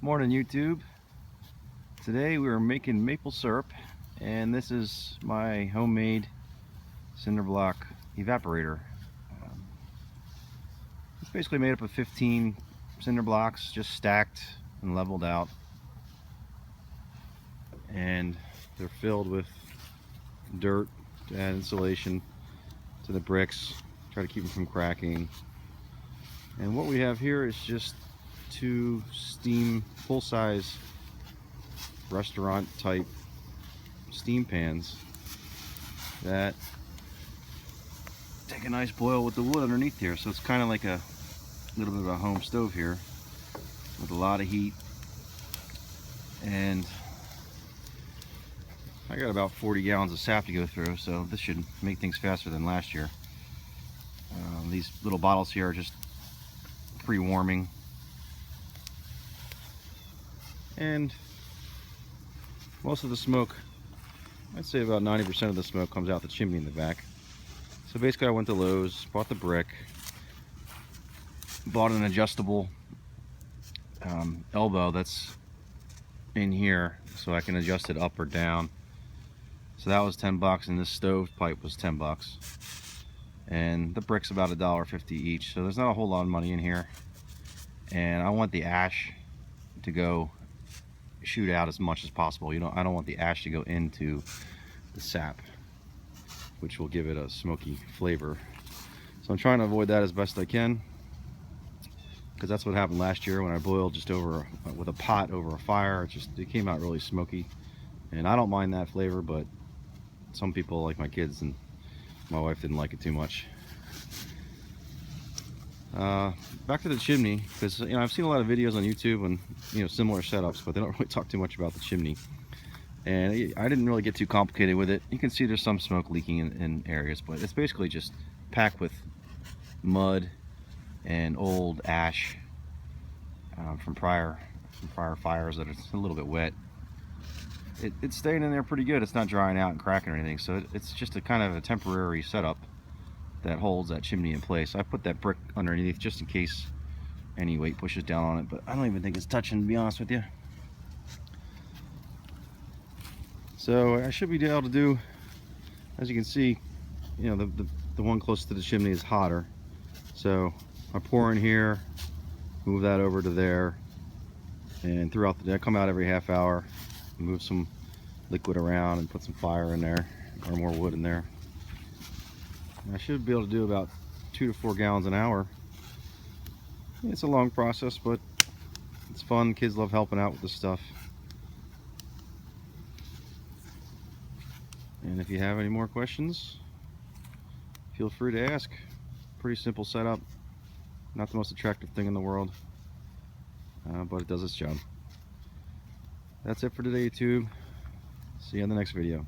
Morning YouTube. Today we are making maple syrup, and this is my homemade cinder block evaporator. It's basically made up of 15 cinder blocks just stacked and leveled out, and they're filled with dirt to add insulation to the bricks, try to keep them from cracking. And what we have here is just two steam full-size restaurant type steam pans that take a nice boil with the wood underneath here. So it's kind of like a little bit of a home stove here with a lot of heat. And I got about 40 gallons of sap to go through, so this should make things faster than last year. These little bottles here are just pre-warming, and most of the smoke, I'd say about 90% of the smoke, comes out the chimney in the back. So basically I went to Lowe's, bought the brick, bought an adjustable elbow that's in here so I can adjust it up or down. So that was 10 bucks, and this stove pipe was 10 bucks. And the brick's about $1.50 each, so there's not a whole lot of money in here. And I want the ash to go shoot out as much as possible. I don't want the ash to go into the sap, which will give it a smoky flavor. So I'm trying to avoid that as best I can, because that's what happened last year when I boiled just over with a pot over a fire. It came out really smoky, and I don't mind that flavor, but some people, like my kids and my wife, didn't like it too much. Back to the chimney, because I've seen a lot of videos on YouTube and similar setups, but they don't really talk too much about the chimney. And I didn't really get too complicated with it. You can see there's some smoke leaking in areas, but it's basically just packed with mud and old ash from prior fires that are a little bit wet. It's staying in there pretty good. It's not drying out and cracking or anything, so it's just a kind of a temporary setup that holds that chimney in place. I put that brick underneath just in case any weight pushes down on it, but I don't even think it's touching, to be honest with you. So I should be able to do, as you can see, the one close to the chimney is hotter. So I pour in here, move that over to there, and throughout the day I come out every half hour, move some liquid around and put some fire in there, or more wood in there. I should be able to do about 2 to 4 gallons an hour. It's a long process, but it's fun. Kids love helping out with this stuff. And if you have any more questions, feel free to ask. Pretty simple setup. Not the most attractive thing in the world, but it does its job. That's it for today, YouTube. See you in the next video.